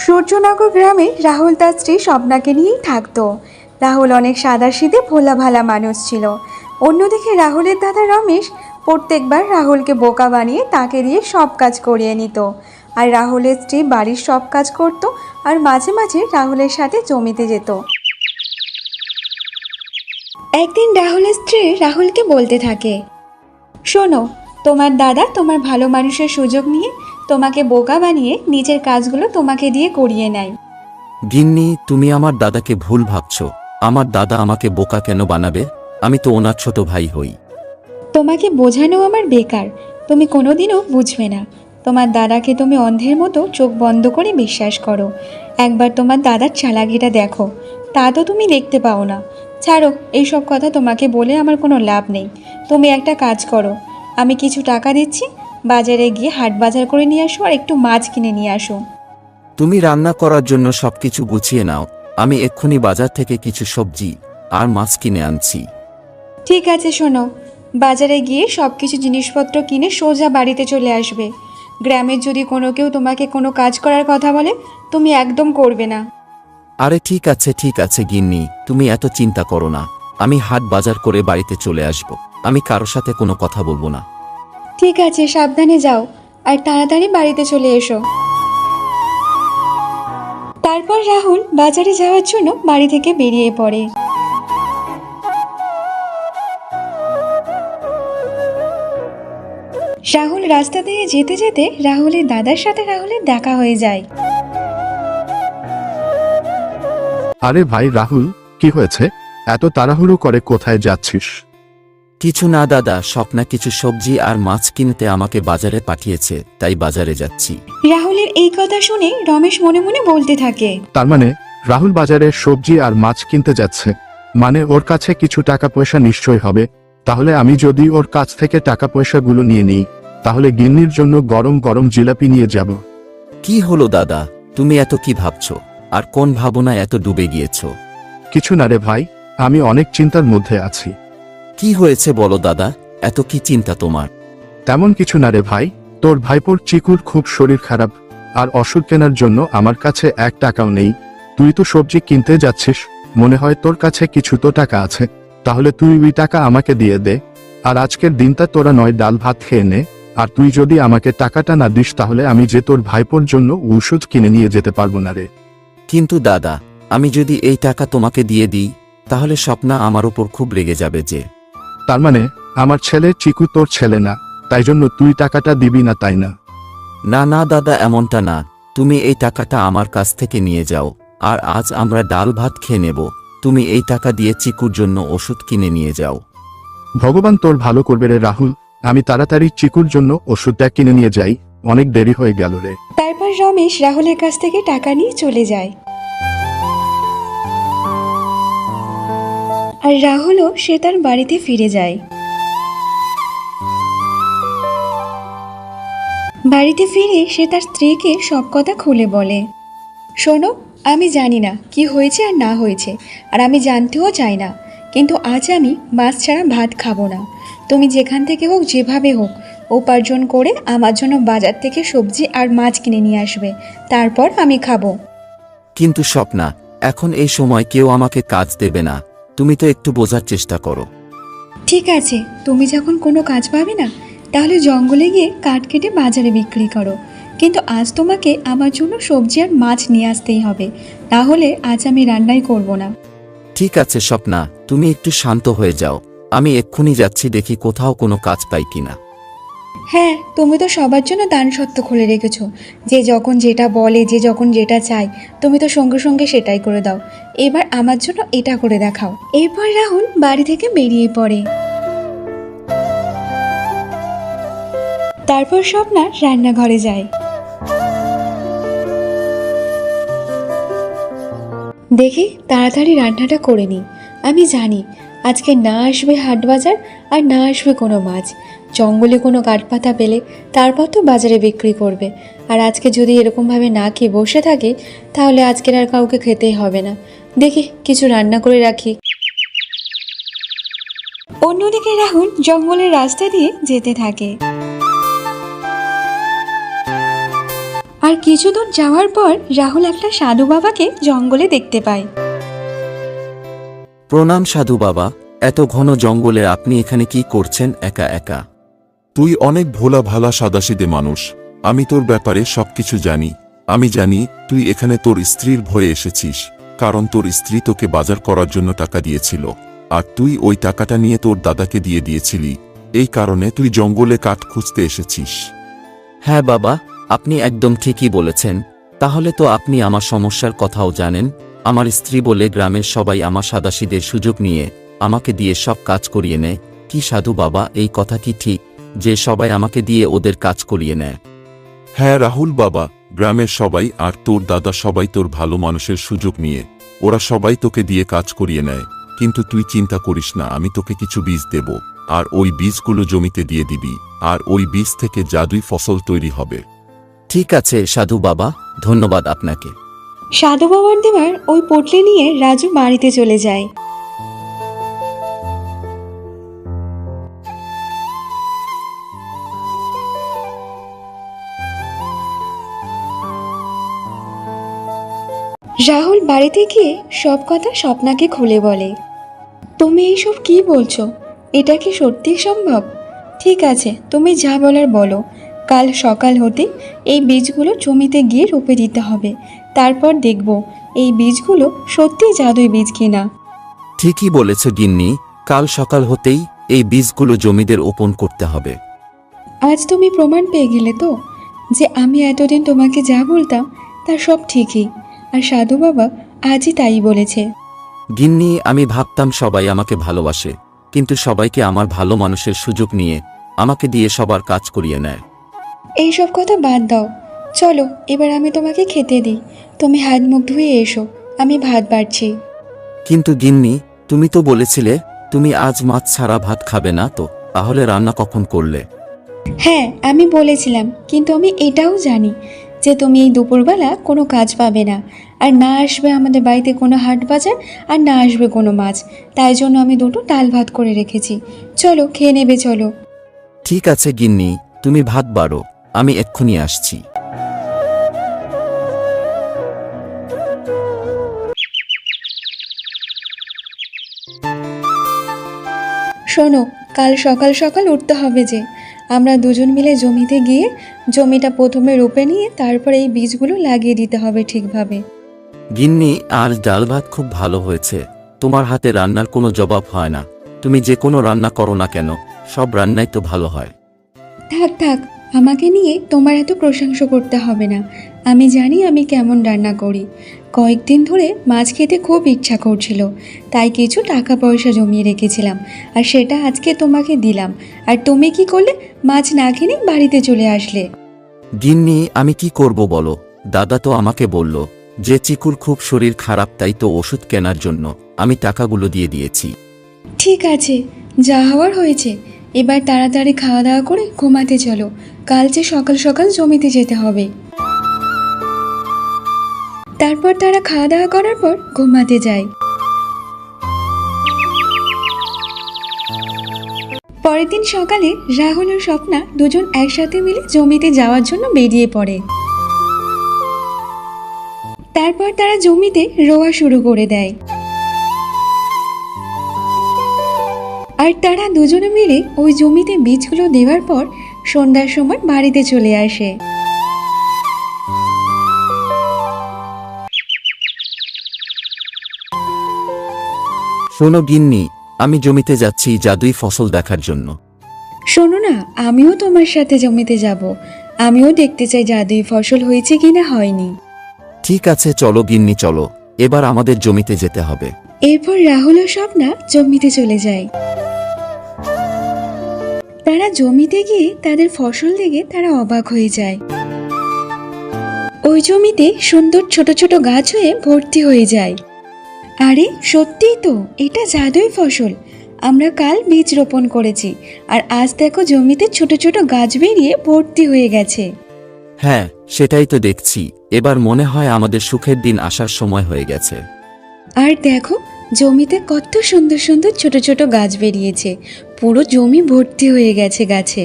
সূর্যনগর গ্রামে রাহুল তার স্ত্রী স্বপ্নাকে নিয়েই থাকতো। রাহুল অনেক সাদাসিধে ভোলা ভালা মানুষ ছিল। অন্যদিকে রাহুলের দাদা রমেশ প্রত্যেকবার রাহুলকে বোকা বানিয়ে তাকে দিয়ে সব কাজ করিয়ে নিত। আর রাহুলের স্ত্রী বাড়ির সব কাজ করত আর মাঝে মাঝে রাহুলের সাথে জমিতে যেত। একদিন রাহুলের স্ত্রী রাহুলকে বলতে থাকে, শোনো, তোমার দাদা তোমার ভালো মানুষের সুযোগ নিয়ে তোমাকে বোকা বানিয়ে নিজের কাজগুলো তোমাকে দিয়ে করিয়ে নেয়। গিন্নি, তুমি আমার দাদাকে ভুল ভাবছো। আমার দাদা আমাকে বোকা কেন বানাবে? আমি তো ওনার ছোট ভাই হই। তোমাকে বোঝানো আমার বেকার, তুমি কোনোদিনও বুঝবে না। তোমার দাদাকে তুমি অন্ধের মতো চোখ বন্ধ করে বিশ্বাস করো। একবার তোমার দাদার চালাকিটা দেখো, তা তো তুমি দেখতে পাও না। ছাড়ো, এইসব কথা তোমাকে বলে আমার কোনো লাভ নেই। তুমি একটা কাজ করো, আমি কিছু টাকা দিচ্ছি, বাজারে গিয়ে হাট বাজার করে নিয়ে আসো আর একটু মাছ কিনে নিয়ে আসো। তুমি রান্না করার জন্য সবকিছু গুছিয়ে নাও, আমি এক্ষুনি বাজার থেকে কিছু সবজি আর মাছ কিনে আনছি। ঠিক আছে, শোনো, বাজারে গিয়ে সব কিছু জিনিসপত্র কিনে সোজা বাড়িতে চলে আসবে। গ্রামের যদি কোনো কেউ তোমাকে কোনো কাজ করার কথা বলে, তুমি একদম করবে না। আরে ঠিক আছে গিন্নি, তুমি এত চিন্তা করো না। আমি হাট বাজার করে বাড়িতে চলে আসব। আমি কারো সাথে কোনো কথা বলবো না। ঠিক আছে, সাবধানে যাও আর তাড়াতাড়ি বাড়িতে চলে এসো। তারপর রাহুল বাজারে যাওয়ার জন্য বাড়ি থেকে বেরিয়ে পড়ে। রাহুল রাস্তা দিয়ে যেতে যেতে রাহুলের দাদার সাথে রাহুলের দেখা হয়ে যায়। আরে ভাই রাহুল, কি হয়েছে? এত তাড়াহুড়ো করে কোথায় যাচ্ছিস? কিছু না দাদা, স্বপ্না কিছু সবজি আর মাছ কিনতে আমাকে বাজারে পাঠিয়েছে, তাই বাজারে যাচ্ছি। রাহুলের এই কথা শুনে রমেশ মনে মনে বলতে থাকে, তার মানে রাহুল বাজারে সবজি আর মাছ কিনতে যাচ্ছে, মানে ওর কাছে কিছু টাকা পয়সা নিশ্চয় হবে। তাহলে আমি যদি ওর কাছ থেকে টাকা পয়সাগুলো নিয়ে নিই, তাহলে গিন্নির জন্য গরম গরম জিলাপি নিয়ে যাব। কি হলো দাদা, তুমি এত কি ভাবছো? আর কোন ভাবনায় এত ডুবে গিয়েছো? কিছু না রে ভাই, আমি অনেক চিন্তার মধ্যে আছি। কি হয়েছে বলো দাদা, এত কি চিন্তা তোমার? তেমন কিছু না রে ভাই, তোর ভাইপোর চিকুর খুব শরীর খারাপ, আর ওষুধ কেনার জন্য আমার কাছে 1 টাকাও নেই। তুই তো সবজি কিনতে যাচ্ছিস, মনে হয় তোর কাছে কিছু তো টাকা আছে। তাহলে তুই ওই টাকা আমাকে দিয়ে দে, আর আজকের দিনটা তোরা নয় ডাল ভাত খেয়ে নে। আর তুই যদি আমাকে টাকাটা না দিস, তাহলে আমি যে তোর ভাইপোর জন্য ওষুধ কিনে নিয়ে যেতে পারবো না রে। কিন্তু দাদা, আমি যদি এই টাকা তোমাকে দিয়ে দিই, তাহলে স্বপ্না আমার উপর খুব রেগে যাবে যে। তার মানে আমার ছেলে চিকু তোর ছেলে না, তাই জন্য তুই টাকাটা দিবি না, তাই না? না না দাদা, এমনটা না। তুমি এই টাকাটা আমার কাছ থেকে নিয়ে যাও, আর আজ আমরা ডাল ভাত খেয়ে নেব। তুমি এই টাকা দিয়ে চিকুর জন্য ওষুধ কিনে নিয়ে যাও। ভগবান তোর ভালো করবে রে রাহুল, আমি তাড়াতাড়ি চিকুর জন্য ওষুধটা কিনে নিয়ে যাই, অনেক দেরি হয়ে গেল রে। তারপর রমেশ রাহুলের কাছ থেকে টাকা নিয়ে চলে যায়। আর রাহুলও সে তার বাড়িতে ফিরে যায়। বাড়িতে ফিরে সে তার স্ত্রীকে সব কথা খুলে বলে, শোনো, আমি জানি না কি হয়েছে আর না হয়েছে, আর আমি জানতেও চাই না, কিন্তু আজ আমি মাছ ছাড়া ভাত খাবো না। তুমি যেখান থেকে হোক, যেভাবে হোক, উপার্জন করে আমার জন্য বাজার থেকে সবজি আর মাছ কিনে নিয়ে আসবে, তারপর আমি খাবো। কিন্তু স্বপ্না, এখন এই সময় কেউ আমাকে কাজ দেবে না। তুমি তো একটু বোঝার চেষ্টা করো। ঠিক আছে, তুমি যখন কোনো কাজ পাবে না, তাহলে জঙ্গলে গিয়ে কাঠ কেটে বাজারে বিক্রি করো, কিন্তু আজ তোমাকে আমার জন্য সবজি আর মাছ নিয়ে আসতেই হবে, তাহলে আজ আমি রান্নাই করব না। ঠিক আছে স্বপ্না, তুমি একটু শান্ত হয়ে যাও। আমি এক্ষুনি যাচ্ছি, দেখি কোথাও কোনো কাজ পাই কিনা। হ্যাঁ, তুমি তো সবার জন্য দান সত্ত্ব খুলে রেখেছো, যে যখন যেটা বলে, যে যখন যেটা চায়, তুমি তো সঙ্গে সঙ্গে সেটাই করে দাও। এবার আমার জন্য এটা করে দেখাও। এরপর রাহুল বাড়ি থেকে বেরিয়ে পড়ে। তারপর স্বপ্না রান্নাঘরে যায়। দেখি তাড়াতাড়ি রান্নাটা করে নিই। আমি জানি আজকে না আসবে হাট বাজার, আর না আসবে কোনো মাছ। জঙ্গলে কোনো কাঠপাতা পেলে তারপর তো বাজারে বিক্রি করবে, আর আজকে যদি এরকমভাবে না খেয়ে বসে থাকে, তাহলে আজকের আর কাউকে খেতেই হবে না। দেখি কিছু রান্না করে রাখি। অন্যদিকে রাহুল জঙ্গলের রাস্তা দিয়ে যেতে থাকে। আর কিছু দূর যাওয়ার পর রাহুল একটা সাধু বাবাকে জঙ্গলে দেখতে পায়। প্রণাম সাধু বাবা, এত ঘন জঙ্গলে আপনি এখানে কি করছেন একা একা? তুই অনেক ভোলা ভালা সাদাসিদে মানুষ। আমি তোর ব্যাপারে সবকিছু জানি। আমি জানি তুই এখানে তোর স্ত্রীর ভয়ে এসেছিস, কারণ তোর স্ত্রী তোকে বাজার করার জন্য টাকা দিয়েছিল, আর তুই ওই টাকাটা নিয়ে তোর দাদাকে দিয়ে দিয়েছিলি। এই কারণে তুই জঙ্গলে কাঠ খুঁজতে এসেছিস। হ্যাঁ বাবা, আপনি একদম ঠিকই বলেছেন। তাহলে তো আপনি আমার সমস্যার কথাও জানেন। আমার স্ত্রী বলে গ্রামের সবাই আমার সাদাসিদের সুযোগ নিয়ে আমাকে দিয়ে সব কাজ করিয়ে নেয়। কি সাধু বাবা, এই কথা কি ঠিক যে সবাই আমাকে দিয়ে ওদের কাজ করিয়ে নেয়? হ্যাঁ রাহুল বাবা, গ্রামের সবাই আর তোর দাদা সবাই তোর ভালো মানুষের সুযোগ নিয়ে ওরা সবাই তোকে দিয়ে কাজ করিয়ে নেয়। কিন্তু তুই চিন্তা করিস না, আমি তোকে কিছু বীজ দেব, আর ওই বীজগুলো জমিতে দিয়ে দিবি, আর ওই বীজ থেকে জাদুই ফসল তৈরি হবে। ঠিক আছে সাধু বাবা, ধন্যবাদ আপনাকে। সাধু বাবার দেওয়ার ওই পোটলি নিয়ে রাজু বাড়িতে চলে যায়। রাহুল বাড়িতে গিয়ে সব কথা স্বপ্নাকে খুলে বলে। তুমি এইসব কি বলছো? এটা কি সত্যি সম্ভব? ঠিক আছে, তুমি যা বলার বলো। কাল সকাল হতে এই বীজগুলো জমিতে গিয়ে রোপে দিতে হবে। তারপর দেখব এই বীজগুলো সত্যি জাদুই বীজ কিনা। ঠিকই বলেছ গিন্নি, কাল সকাল হতেই এই বীজগুলো জমিদের ওপন করতে হবে। আজ তুমি প্রমাণ পেয়ে গেলে তো যে আমি এতদিন তোমাকে যা বলতাম তা সব ঠিকই। আর সাধু বাবা আজই তাই বলেছে। গিন্নি, আমি ভাবতাম সবাই আমাকে ভালোবাসে, কিন্তু সবাইকে আমার ভালো মানুষের সুযোগ নিয়ে আমাকে দিয়ে সবার কাজ করিয়ে নেয়। এইসব কথা বাদ দাও, চলো এবার আমি তোমাকে খেতে দিই। তুমি হাত মুখ ধুয়ে এসো, আমি ভাত বাড়ছি। কিন্তু গিন্নি, তুমি তো বলেছিলে তুমি আজ মাছ ছাড়া ভাত খাবে না, তো তাহলে রান্না কখন করলে? হ্যাঁ আমি বলেছিলাম, কিন্তু আমি এটাও জানি যে তুমি এই দুপুরবেলা কোনো কাজ পাবে না, আর না আসবে আমাদের বাড়িতে কোনো হাট বাজার, আর না আসবে কোনো মাছ। তাই জন্য আমি দুটো ডাল ভাত করে রেখেছি। চলো খেয়ে নেবে, চলো। ঠিক আছে গিন্নি, তুমি ভাত বাড়ো, আমি এক্ষুনি আসছি। শোনো, কাল সকাল সকাল উঠতে হবে যে। আমরা দুজন মিলে জমিতে গিয়ে জমিটা প্রথমে রোপে নিয়ে তারপর এই বীজগুলো লাগিয়ে দিতে হবে ঠিকভাবে। গিন্নি, আজ ডাল ভাত খুব ভালো হয়েছে। তোমার হাতে রান্নার কোনো জবাব হয় না। তুমি যে কোনো রান্না করো না কেন, সব রান্নাই তো ভালো হয়। থাক থাক, আমাকে নিয়ে তোমার এত প্রশংসা করতে হবে না। আমি জানি আমি কেমন রান্না করি। কয়েকদিন ধরে মাছ খেতে খুব ইচ্ছা করছিল, তাই কিছু টাকা পয়সা জমিয়ে রেখেছিলাম, আর সেটা আজকে তোমাকে দিলাম। আর তুমি কি করলে? মাছ না কিনে বাড়িতে চলে আসলে। গিন্নি, আমি কি করব বলো? দাদা তো আমাকে বলল যে চিকুর খুব শরীর খারাপ, তাই তো ওষুধ কেনার জন্য আমি টাকাগুলো দিয়ে দিয়েছি। ঠিক আছে, যা হওয়ার হয়েছে। এবার তাড়াতাড়ি খাওয়া দাওয়া করে ঘুমাতে চলো, কাল যে সকাল সকাল জমিতে যেতে হবে। তারপর তারা খাওয়া দাওয়া করার পর ঘুমাতে যায়। পরের দিন সকালে রাহুল ও স্বপ্না দুজন একসাথে মিলে জমিতে যাওয়ার জন্য বেরিয়ে পড়ে। তারপর তারা জমিতে রোয়া শুরু করে দেয়, আর তারা দুজনে মিলে ওই জমিতে বীজগুলো দেওয়ার পর সন্ধ্যার সময় বাড়িতে চলে আসে। শোনো গিন্নি, আমি জমিতে যাচ্ছি জাদুই ফসল দেখার জন্য। শোনো না, আমিও তোমার সাথে জমিতে যাব। আমিও দেখতে চাই জাদুই ফসল হয়েছে কিনা হয়নি। ঠিক আছে চলো গিন্নি, চলো, এবার আমাদের জমিতে যেতে হবে। এরপর রাহুল ও স্বপ্না জমিতে চলে যায়। তারা জমিতে গিয়ে তাদের ফসল দেখে তারা অবাক হয়ে যায়। ওই জমিতে সুন্দর ছোট ছোট গাছ হয়ে ভর্তি হয়ে যায়। আরে সত্যিই তো, এটা জাদুই ফসল। আমরা কাল বীজ রোপণ করেছি, আর আজ দেখো জমিতে ছোট ছোট গাছ বেরিয়ে ভর্তি হয়ে গেছে। হ্যাঁ, সেটাই তো দেখছি। এবার মনে হয় আমাদের সুখের দিন আসার সময় হয়ে গেছে। আর দেখো জমিতে কত সুন্দর সুন্দর ছোট ছোট গাছ বেরিয়েছে, পুরো জমি ভর্তি হয়ে গেছে গাছে।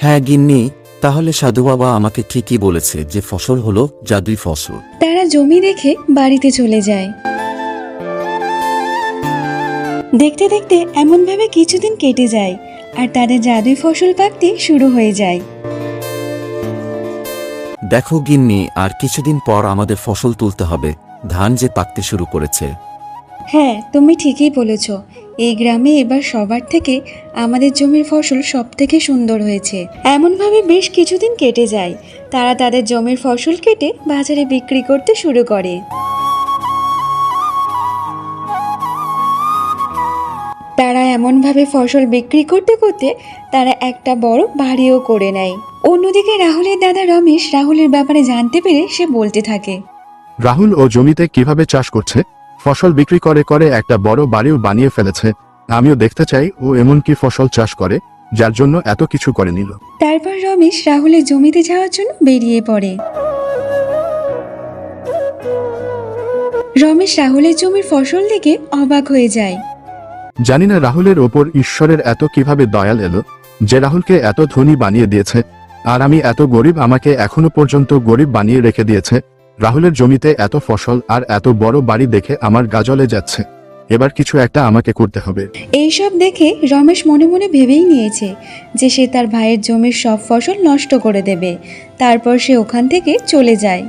হ্যাঁ গিন্নি, তাহলে সাধু বাবা আমাকে ঠিকই বলেছে যে ফসল হলো জাদুই ফসল। তারা জমি দেখে বাড়িতে চলে যায়। দেখতে দেখতে এমনভাবে কিছুদিন কেটে যায় আর তাদের জাদুই ফসল পাকতে শুরু হয়ে যায়। দেখো গিন্নি, আর কিছুদিন পর আমাদের ফসল তুলতে হবে, ধান যে পাকতে শুরু করেছে। হ্যাঁ, তুমি ঠিকই বলেছ। এই গ্রামে এবার সবার থেকে আমাদের জমির ফসল সব থেকে সুন্দর হয়েছে। এমনভাবে বেশ কিছুদিন কেটে যায়। তারা তাদের জমির ফসল কেটে বাজারে বিক্রি করতে শুরু করে। তারা এমনভাবে ফসল বিক্রি করতে করতে তারা একটা বড় বাড়িও করে নেয়। অন্যদিকে রাহুলের দাদা রমেশ রাহুলের ব্যাপারে জানতে পেরে সে বলতে থাকে, রাহুল ও জমিতে কিভাবে চাষ করছে, ফসল বিক্রি করে করে একটা বড় বাড়িও বানিয়ে ফেলেছে। আমিও দেখতে চাই ও এমন কি ফসল চাষ করে যার জন্য এত কিছু করে নিল। তারপর রমেশ রাহুলের জমিতে যাওয়ার জন্য বেরিয়ে পড়ে। রমেশ রাহুলের জমির ফসল দেখে অবাক হয়ে যায়। জানি না রাহুলের ওপর ঈশ্বরের এত কিভাবে দয়াল এলো যে রাহুলকে এত ধনী বানিয়ে দিয়েছে, আর আমি এত গরিব, আমাকে এখনো পর্যন্ত গরিব বানিয়ে রেখে দিয়েছে। রাহুলের জমিতে এত ফসল আর এত বড় বাড়ি দেখে আমার গা জ্বলে যাচ্ছে। এবার কিছু একটা আমাকে করতে হবে। এইসব দেখে রমেশ মনে মনে ভেবেই নিয়েছে যে সে তার ভাইয়ের জমির সব ফসল নষ্ট করে দেবে। তারপর সে ওখান থেকে চলে যায়।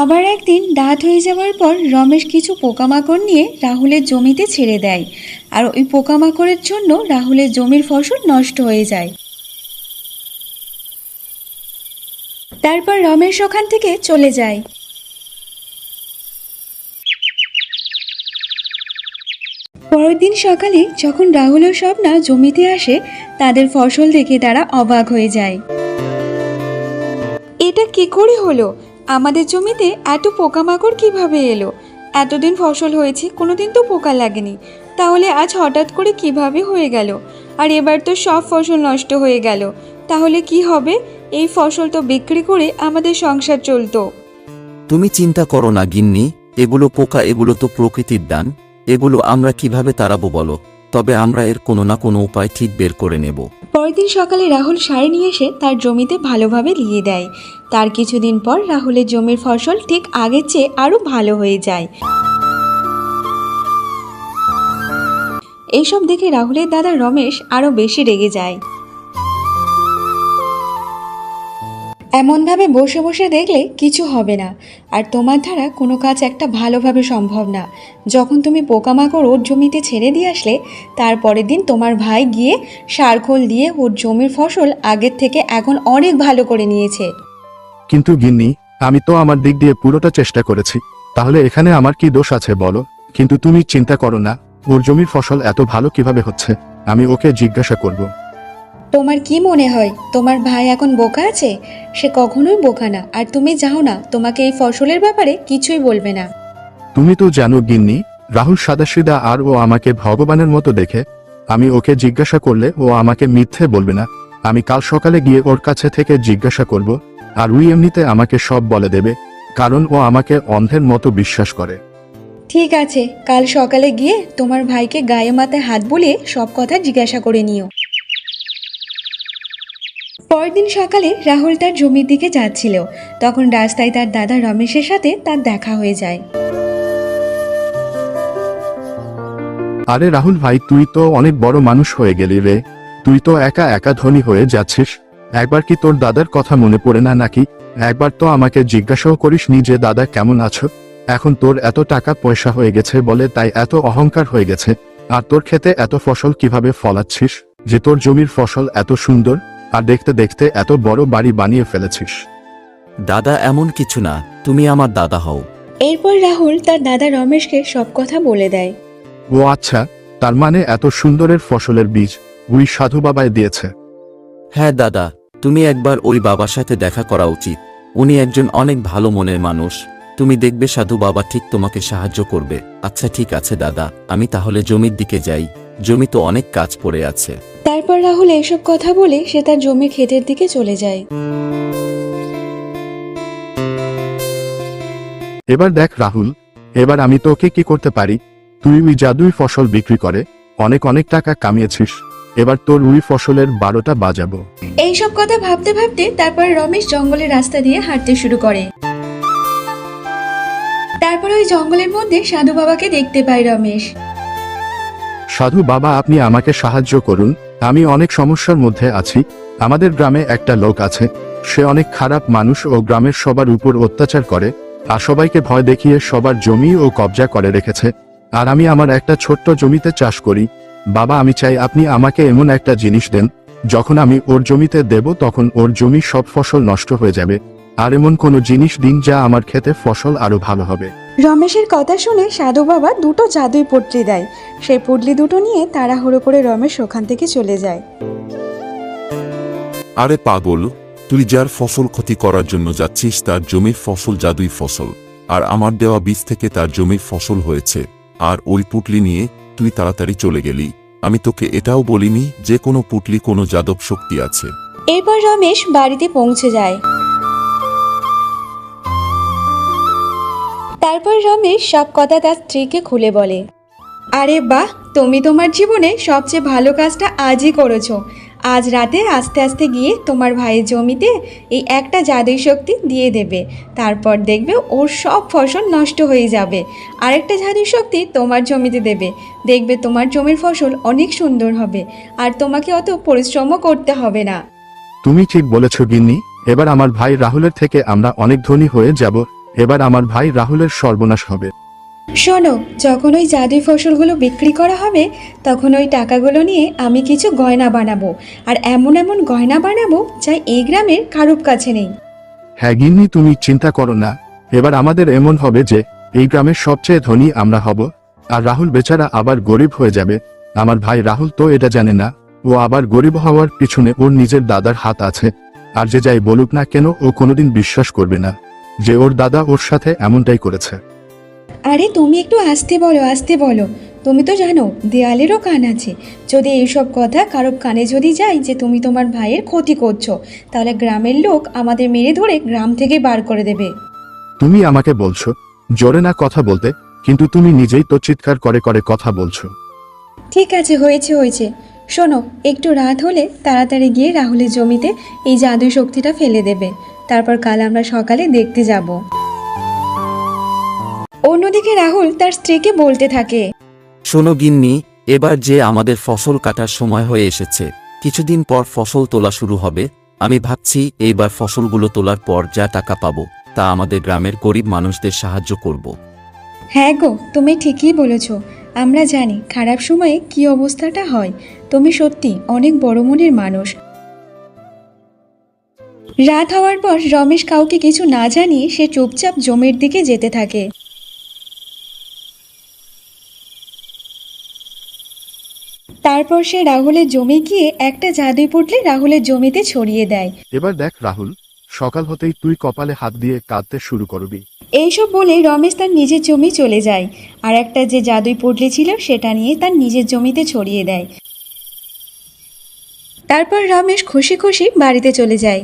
আবার একদিন রাত হয়ে যাওয়ার পর রমেশ কিছু পোকামাকড় নিয়ে রাহুলের জমিতে ছেড়ে দেয়, আর ওই পোকামাকড়ের জন্য রাহুলের জমির ফসল নষ্ট হয়ে যায়। তারপর রমেশ ওখান থেকে চলে যায়। পরের দিন সকালে যখন রাহুল ও স্বপ্না জমিতে আসে, তাদের ফসল দেখে তারা অবাক হয়ে যায়। এটা কি করে হলো? আমাদের জমিতে এত পোকামাকড় কিভাবে এলো? এতদিন ফসল হয়েছে, কোনোদিন তো পোকা লাগেনি, তাহলে আজ হঠাৎ করে কিভাবে হয়ে গেল? আর এবার তো সব ফসল নষ্ট হয়ে গেল, তাহলে কি হবে? এই ফসল তো বিক্রি করে আমাদের সংসার চলতো। তুমি চিন্তা করো না গিন্নি, এগুলো পোকা, এগুলো তো প্রকৃতির দান। এগুলো আমরা কিভাবে তাড়াবো বলো? তবে আমরা এর কোনো না কোনো উপায় ঠিক বের করে নেব। পরের দিন সকালে রাহুল সার নিয়ে এসে তার জমিতে ভালোভাবে লিয়ে দেয়। তার কিছুদিন পর রাহুলের জমির ফসল ঠিক আগের চেয়ে আরো ভালো হয়ে যায়। এইসব দেখে রাহুলের দাদা রমেশ আরো বেশি রেগে যায়। এমনভাবে বসে বসে দেখলে কিছু হবে না, আর তোমার দ্বারা কোনো কাজ একটা ভালোভাবে সম্ভব না। যখন তুমি পোকামাকড় ওর জমিতে ছেড়ে দিয়ে আসলে, তারপরের দিন তোমার ভাই গিয়ে সারখোল দিয়ে ওর জমির ফসল আগের থেকে এখন অনেক ভালো করে নিয়েছে। কিন্তু গিন্নি, আমি তো আমার দিক দিয়ে পুরোটা চেষ্টা করেছি, তাহলে এখানে আমার কি দোষ আছে বলো? কিন্তু তুমি চিন্তা করো না, ওর জমির ফসল এত ভালো কিভাবে হচ্ছে, আমি ওকে জিজ্ঞাসা করব। তোমার কি মনে হয় তোমার ভাই এখন বোকা আছে? সে কখনোই বোকা না, আর তুমি যাও না, তোমাকে এই ফসলের ব্যাপারে কিছুই বলবে না। তুমি তো জানো গিন্নি, রাহুল সাদাসিধা আর ও আমাকে ভগবানের মতো দেখে। আমি ওকে জিজ্ঞাসা করলে ও আমাকে মিথ্যে বলবে না। আমি কাল সকালে গিয়ে ওর কাছে থেকে জিজ্ঞাসা করব, আর ওই এমনিতে আমাকে সব বলে দেবে, কারণ ও আমাকে অন্ধের মতো বিশ্বাস করে। ঠিক আছে, কাল সকালে গিয়ে তোমার ভাইকে গায়ে মাথায় হাত বুলিয়ে সব কথা জিজ্ঞাসা করে নিও। পরের দিন সকালে রাহুল তার জমির দিকে যাচ্ছিল, তখন রাস্তায় তার দাদা রমেশের সাথে তার দেখা হয়ে যায়। আরে রাহুল ভাই, তুই তো অনেক বড় মানুষ হয়ে গেলি রে। তুই তো একা একা ধনী হয়ে যাচ্ছিস। একবার কি তোর দাদার কথা মনে পড়ে না নাকি? একবার তো আমাকে জিজ্ঞাসাও করিসনি যে দাদা কেমন আছো। এখন তোর এত টাকা পয়সা হয়ে গেছে বলে তাই এত অহংকার হয়ে গেছে। আর তোর ক্ষেতে এত ফসল কিভাবে ফলাচ্ছিস যে তোর জমির ফসল এত সুন্দর, আর দেখতে দেখতে এত বড় বাড়ি বানিয়ে ফেলেছিস? দাদা, এমন কিছু না, তুমি আমার দাদা হও। এরপর রাহুল তার দাদা রমেশকে সব কথা বলে দেয়। ও আচ্ছা, তার মানে এত সুন্দরের ফসলের বীজ ওই সাধু বাবাই দিয়েছে? হ্যাঁ দাদা, তুমি একবার ওই বাবার সাথে দেখা করা উচিত। উনি একজন অনেক ভালো মনের মানুষ। তুমি দেখবে সাধু বাবা ঠিক তোমাকে সাহায্য করবে। আচ্ছা ঠিক আছে দাদা, আমি তাহলে জমির দিকে যাই, জমি তো অনেক কাজ পড়ে আছে। তারপর রাহুল এসব কথা বলে সে তার জমির ক্ষেতের দিকে চলে যায়। এবার দেখ রাহুল, এবার আমি তোকে কি করতে পারি। তুই ওই জাদুই ফসল বিক্রি করে অনেক অনেক টাকা কামিয়েছিস, এবার তোর ওই ফসলের 12টা বাজাবো। এইসব কথা ভাবতে ভাবতে তারপর রমেশ জঙ্গলের রাস্তা দিয়ে হাঁটতে শুরু করে। তারপর ওই জঙ্গলের মধ্যে সাধু বাবাকে দেখতে পায় রমেশ। সাধু বাবা, আপনি আমাকে সাহায্য করুন, আমি অনেক সমস্যার মধ্যে আছি। আমাদের গ্রামে একটা লোক আছে, সে অনেক খারাপ মানুষ ও গ্রামের সবার উপর অত্যাচার করে আর সবাইকে ভয় দেখিয়ে সবার জমি ও কবজা করে রেখেছে। আর আমি আমার একটা ছোট্ট জমিতে চাষ করি। বাবা, আমি চাই আপনি আমাকে এমন একটা জিনিস দেন, যখন আমি ওর জমিতে দেব তখন ওর জমি সব ফসল নষ্ট হয়ে যাবে। আর এমন কোনো জিনিস দিন যা আমার খেতে ফসল আরো ভালো হবে। রমেশের কথা শুনে সাধু বাবা দুটো জাদুই পুটলি দেয়। সেই পুটলি দুটো নিয়ে তাড়াহুড়ো করে রমেশ ওখান থেকে চলে যায়। আরে পাগল, তুই যার ফসল ক্ষতি করার জন্য যাচ্ছিস তার জমির ফসল জাদুই ফসল, আর আমার দেওয়া বীজ থেকে তার জমির ফসল হয়েছে। আর ওই পুটলি নিয়ে তুই তাড়াতাড়ি চলে গেলি। আমি তোকে এটাও বলিনি যে কোনো পুটলি কোনো যাদব শক্তি আছে। এরপর রমেশ বাড়িতে পৌঁছে যায়। তারপর রমেশ সব কথা তার স্ত্রীকে খুলে বলে। আরে বাহ, তুমি তোমার জীবনে সবচেয়ে ভালো কাজটা আজই করেছো। আজ রাতে আস্তে আস্তে গিয়ে তোমার ভাইয়ের জমিতে এই একটা জাদুই শক্তি দিয়ে দেবে, তারপর দেখবে ওর সব ফসল নষ্ট হয়ে যাবে। আরেকটা জাদুই শক্তি তোমার জমিতে দেবে, দেখবে তোমার জমির ফসল অনেক সুন্দর হবে আর তোমাকে অত পরিশ্রমও করতে হবে না। তুমি ঠিক বলেছ গিন্নি, এবার আমার ভাই রাহুলের থেকে আমরা অনেক ধনী হয়ে যাব। এবার আমার ভাই রাহুলের সর্বনাশ হবে। শোনো, যখন ওই জাদুই ফসলগুলো বিক্রি করা হবে তখন ওই টাকাগুলো নিয়ে আমি কিছু গয়না বানাবো, আর এমন এমন গয়না বানাবো যা এই গ্রামের কারুর কাছে নেই। হ্যাঁ গিন্নি, তুমি চিন্তা করো না, এবার আমাদের এমন হবে যে এই গ্রামের সবচেয়ে ধনী আমরা হব, আর রাহুল বেচারা আবার গরিব হয়ে যাবে। আমার ভাই রাহুল তো এটা জানে না, ও আবার গরিব হওয়ার পিছনে ওর নিজের দাদার হাত আছে। আর যে যাই বলুক না কেন, ও কোনোদিন বিশ্বাস করবে না যে ওর দাদা ওর সাথে এমনটাই করেছে। আরে তুমি একটু আস্তে বলো, আস্তে বলো। তুমি তো জানো দেয়ালেরও কান আছে। যদি এইসব কথা কারোর কানে যদি যায় যে তুমি তোমার ভাইয়ের ক্ষতি করছো, তাহলে গ্রামের লোক আমাদের মেরে ধরে গ্রাম থেকে বার করে দেবে। তুমি আমাকে বলছো জোরে না কথা বলতে, কিন্তু তুমি নিজেই তো চিৎকার করে করে কথা বলছো। ঠিক আছে, হয়েছে হয়েছে। শোনো, একটু রাত হলে তাড়াতাড়ি গিয়ে রাহুলের জমিতে এই জাদুই শক্তিটা ফেলে দেবে, তারপর কাল আমরা সকালে দেখতে যাব। অন্যদিকে রাহুল তার স্ত্রীকে বলতে থাকে। শোনো গিন্নি, এবার যে আমাদের ফসল কাটার সময় হয়ে এসেছে, কিছুদিন পর ফসল তোলা শুরু হবে। আমি ভাবছি এইবার ফসলগুলো তোলার পর যা টাকা পাবো তা আমাদের গ্রামের গরিব মানুষদের সাহায্য করব। হ্যাঁ গো, তুমি ঠিকই বলেছ। আমরা জানি খারাপ সময়ে কি অবস্থাটা হয়। তুমি সত্যি অনেক বড় মনের মানুষ। রাত হওয়ার পর রমেশ কাউকে কিছু না জানিয়ে সে চুপচাপ জমির দিকে যেতে থাকে। তারপর সে রাহুলের জমি গিয়ে একটা জাদুই পুটলি রাহুলের জমিতে ছড়িয়ে দেয়। এবার দেখ রাহুল, সকাল হতেই তুই কপালে হাত দিয়ে কাঁদতে শুরু করবি। এইসব বলে রমেশ তার নিজের জমি চলে যায়, আর একটা যে জাদুই পুটলি ছিল সেটা নিয়ে তার নিজের জমিতে ছড়িয়ে দেয়। তারপর রমেশ খুশি খুশি বাড়িতে চলে যায়।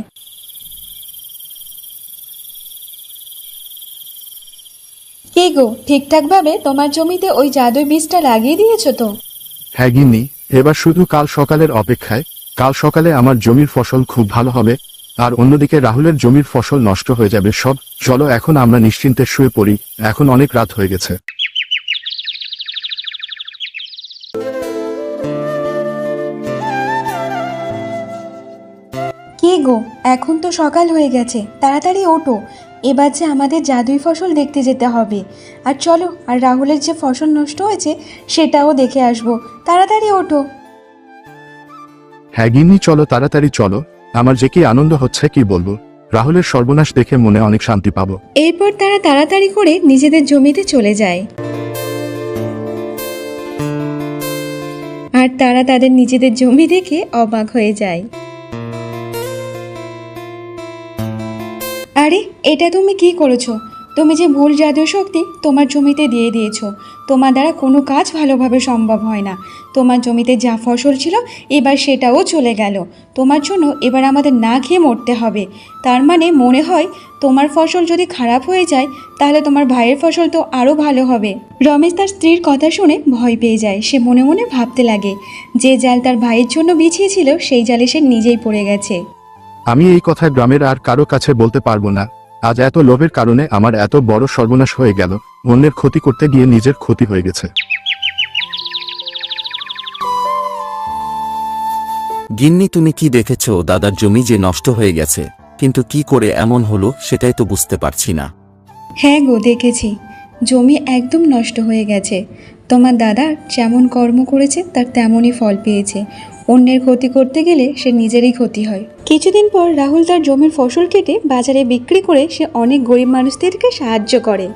কে গো, ঠিকঠাকভাবে তোমার জমিতে ওই জাদুই বীজটা লাগিয়ে দিয়েছো তো? হ্যাঁ গিন্নি, এবার শুধু কাল সকালের অপেক্ষায়। কাল সকালে আমার জমির ফসল খুব ভালো হবে, আর অন্যদিকে রাহুলের জমির ফসল নষ্ট হয়ে যাবে সব। চলো এখন আমরা নিশ্চিন্তে শুয়ে পড়ি, এখন অনেক রাত হয়ে গেছে। কে গো, এখন তো সকাল হয়ে গেছে, তাড়াতাড়ি ওঠো। এবার যে আমাদের জাদুই ফসল দেখতে যেতে হবে। আর চলো, আর রাহুলের যে ফসল নষ্ট হয়েছে সেটাও দেখে আসবো। তাড়াতাড়ি ওঠো। হ্যাঁ গিন্নি, চলো তাড়াতাড়ি চলো। আমার যে কি আনন্দ হচ্ছে কি বলবো। রাহুলের সর্বনাশ দেখে মনে অনেক শান্তি পাবো। এরপর তারা তাড়াতাড়ি করে নিজেদের জমিতে চলে যায়। আর তারা তাদের নিজেদের জমি দেখে অবাক হয়ে যায়। আরে, এটা তুমি কি করেছো? তুমি যে ভুল জাদুর শক্তি তোমার জমিতে দিয়ে দিয়েছো। তোমার দ্বারা কোনো কাজ ভালোভাবে সম্ভব হয় না। তোমার জমিতে যা ফসল ছিল এবার সেটাও চলে গেল। তোমার জন্য এবার আমাদের না খেয়ে মরতে হবে। তার মানে মনে হয় তোমার ফসল যদি খারাপ হয়ে যায় তাহলে তোমার ভাইয়ের ফসল তো আরও ভালো হবে। রমেশ তার স্ত্রীর কথা শুনে ভয় পেয়ে যায়। সে মনে মনে ভাবতে লাগে, যে জাল তার ভাইয়ের জন্য বিছিয়েছিল সেই জালে সে নিজেই পড়ে গেছে। আমি এই কথা গ্রামের আর কারো কাছে বলতে পারবো না। আজ এত লোভের কারণে আমার এত বড় সর্বনাশ হয়ে গেল। অন্যের ক্ষতি করতে গিয়ে নিজের ক্ষতি হয়ে গেছে। গিন্নি, তুমি কি দেখেছো? দাদার জমি যে নষ্ট হয়ে গেছে, কিন্তু কি করে এমন হলো সেটাই তো বুঝতে পারছি না। হ্যাঁ গো, দেখেছি, জমি একদম নষ্ট হয়ে গেছে। তোমার দাদা যেমন কর্ম করেছে তার তেমনই ফল পেয়েছে। অন্যের ক্ষতি করতে গেলে সে নিজেরই ক্ষতি হয়। কিছুদিন পর রাহুল তার জমির ফসল কেটে বাজারে বিক্রি করে সে অনেক গরিব মানুষদেরকে সাহায্য করে।